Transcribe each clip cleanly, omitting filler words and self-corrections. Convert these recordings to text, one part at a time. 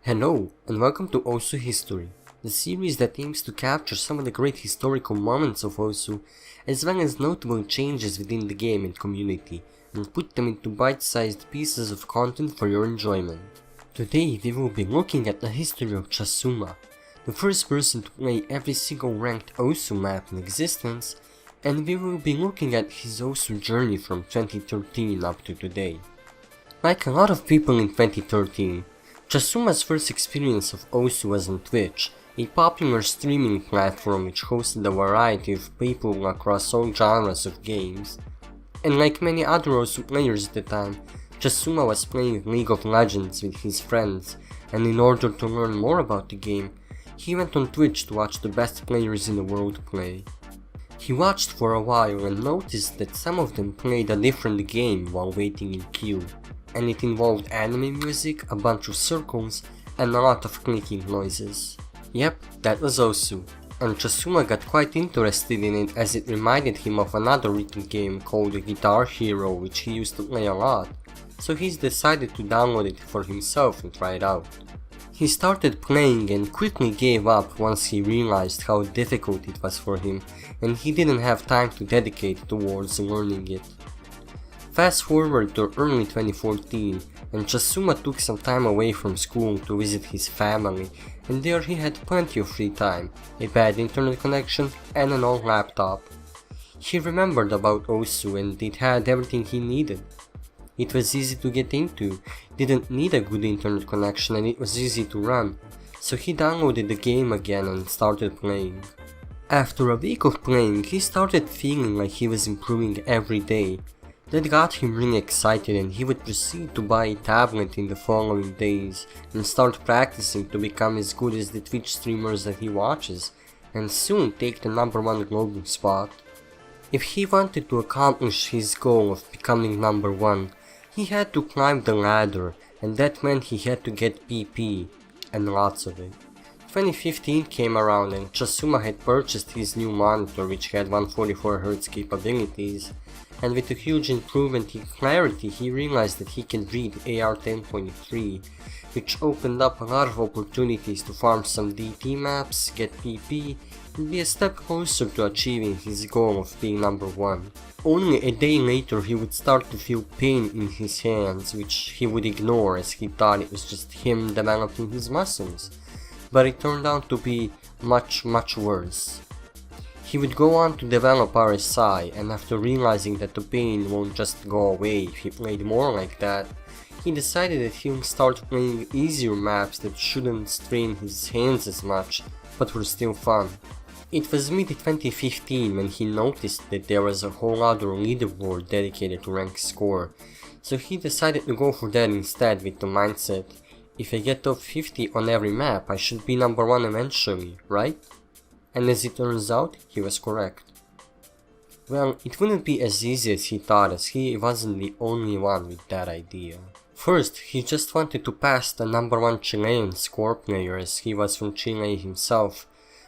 Hello, and welcome to Osu History, the series that aims to capture some of the great historical moments of Osu, as well as notable changes within the game and community, and put them into bite-sized pieces of content for your enjoyment. Today we will be looking at the history of xasuma, the first person to play every single ranked Osu map in existence, and we will be looking at his Osu journey from 2013 up to today. Like a lot of people in 2013, xasuma's first experience of Osu was on Twitch, a popular streaming platform which hosted a variety of people across all genres of games. And like many other Osu players at the time, xasuma was playing League of Legends with his friends, and in order to learn more about the game, he went on Twitch to watch the best players in the world play. He watched for a while and noticed that some of them played a different game while waiting in queue, and it involved anime music, a bunch of circles, and a lot of clicking noises. Yep, that was Osu, and xasuma got quite interested in it as it reminded him of another written game called Guitar Hero which he used to play a lot, so he's decided to download it for himself and try it out. He started playing and quickly gave up once he realized how difficult it was for him, and he didn't have time to dedicate towards learning it. Fast forward to early 2014, and xasuma took some time away from school to visit his family, and there he had plenty of free time, a bad internet connection, and an old laptop. He remembered about Osu and it had everything he needed. It was easy to get into, didn't need a good internet connection, and it was easy to run, so he downloaded the game again and started playing. After a week of playing, he started feeling like he was improving every day. That got him really excited, and he would proceed to buy a tablet in the following days and start practicing to become as good as the Twitch streamers that he watches, and soon take the #1 global spot. If he wanted to accomplish his goal of becoming #1, he had to climb the ladder, and that meant he had to get PP, and lots of it. 2015 came around and xasuma had purchased his new monitor which had 144Hz capabilities, and with a huge improvement in clarity he realized that he can read AR 10.3, which opened up a lot of opportunities to farm some DP maps, get PP, and be a step closer to achieving his goal of being #1. Only a day later he would start to feel pain in his hands, which he would ignore as he thought it was just him developing his muscles, but it turned out to be much worse. He would go on to develop RSI, and after realizing that the pain won't just go away if he played more like that, he decided that he would start playing easier maps that shouldn't strain his hands as much, but were still fun. It was mid-2015 when he noticed that there was a whole other leaderboard dedicated to rank score, so he decided to go for that instead with the mindset, if I get top 50 on every map I should be #1 eventually, right? And as it turns out, he was correct. Well, it wouldn't be as easy as he thought, as he wasn't the only one with that idea. First, he just wanted to pass the #1 Chilean score player as he was from Chile himself,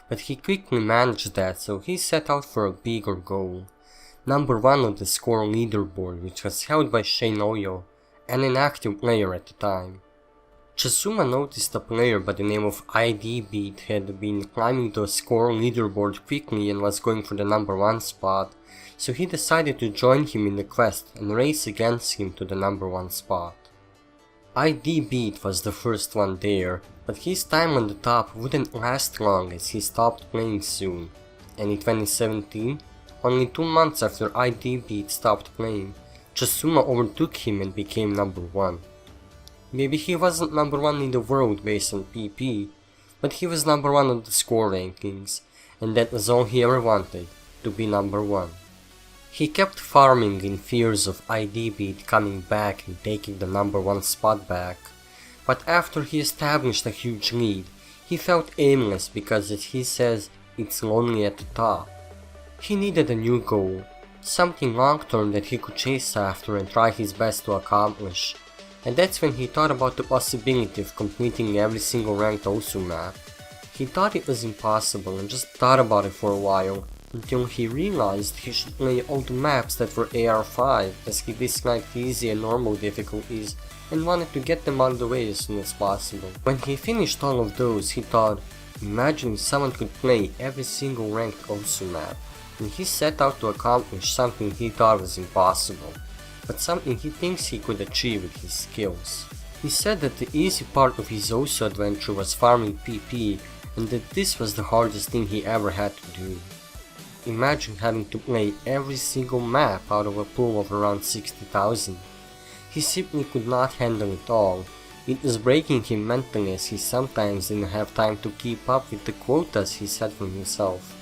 but he quickly managed that, so he set out for a bigger goal. #1 on the score leaderboard, which was held by Shane Oyo, and an active player at the time. xasuma noticed a player by the name of IDBeat had been climbing the score leaderboard quickly and was going for the #1 spot, so he decided to join him in the quest and race against him to the #1 spot. IDBeat was the first one there, but his time on the top wouldn't last long as he stopped playing soon, and in 2017, only 2 months after IDBeat stopped playing, xasuma overtook him and became #1. Maybe he wasn't #1 in the world based on PP, but he was #1 on the score rankings, and that was all he ever wanted, to be #1. He kept farming in fears of IDBeat coming back and taking the #1 spot back, but after he established a huge lead, he felt aimless because, as he says, it's lonely at the top. He needed a new goal, something long-term that he could chase after and try his best to accomplish. And that's when he thought about the possibility of completing every single ranked Osu map. He thought it was impossible and just thought about it for a while, until he realized he should play all the maps that were AR5, as he disliked easy and normal difficulties and wanted to get them out of the way as soon as possible. When he finished all of those, he thought, imagine if someone could play every single ranked Osu map, and he set out to accomplish something he thought was impossible, but something he thinks he could achieve with his skills. He said that the easy part of his Osu adventure was farming PP, and that this was the hardest thing he ever had to do. Imagine having to play every single map out of a pool of around 60,000. He simply could not handle it all. It was breaking him mentally, as he sometimes didn't have time to keep up with the quotas he set for himself,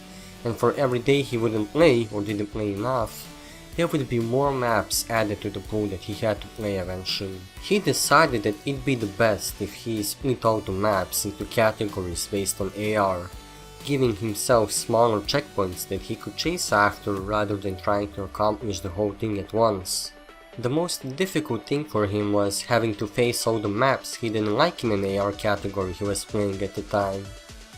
and for every day he wouldn't play or didn't play enough, there would be more maps added to the pool that he had to play eventually. He decided that it'd be the best if he split all the maps into categories based on AR, giving himself smaller checkpoints that he could chase after rather than trying to accomplish the whole thing at once. The most difficult thing for him was having to face all the maps he didn't like in an AR category he was playing at the time.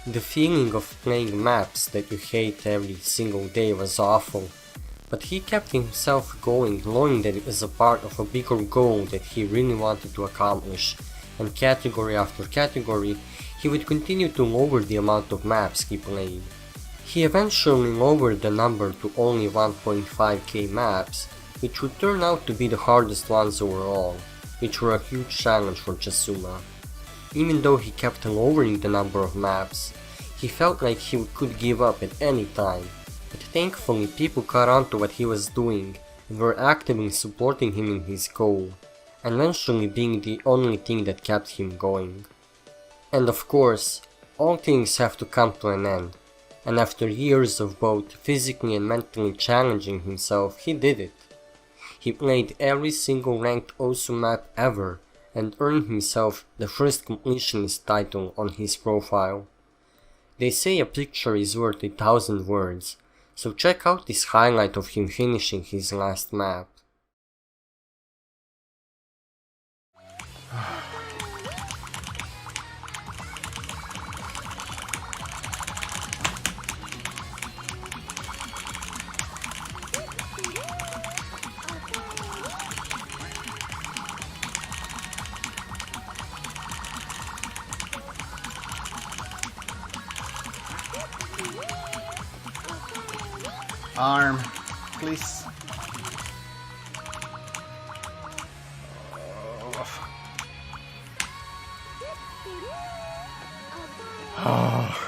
The feeling of playing maps that you hate every single day was awful, but he kept himself going, knowing that it was a part of a bigger goal that he really wanted to accomplish, and category after category, he would continue to lower the amount of maps he played. He eventually lowered the number to only 1.5k maps, which would turn out to be the hardest ones overall, which were a huge challenge for xasuma. Even though he kept lowering the number of maps, he felt like he could give up at any time, but thankfully people caught on to what he was doing and were actively supporting him in his goal, eventually being the only thing that kept him going. And of course, all things have to come to an end, and after years of both physically and mentally challenging himself, he did it. He played every single ranked Osu map ever and earned himself the first completionist title on his profile. They say a picture is worth 1,000 words, so check out this highlight of him finishing his last map. Arm, please. Oh.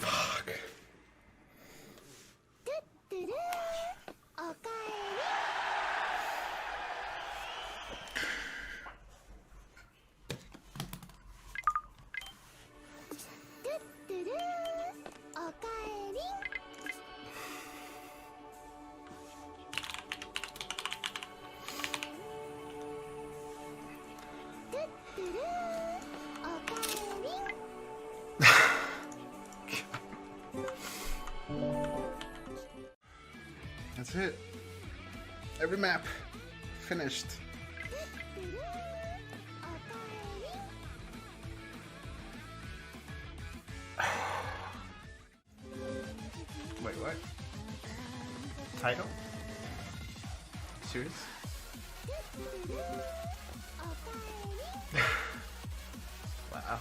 Fuck. That's it. Every map finished. Wait, what? Title? Serious? Wow.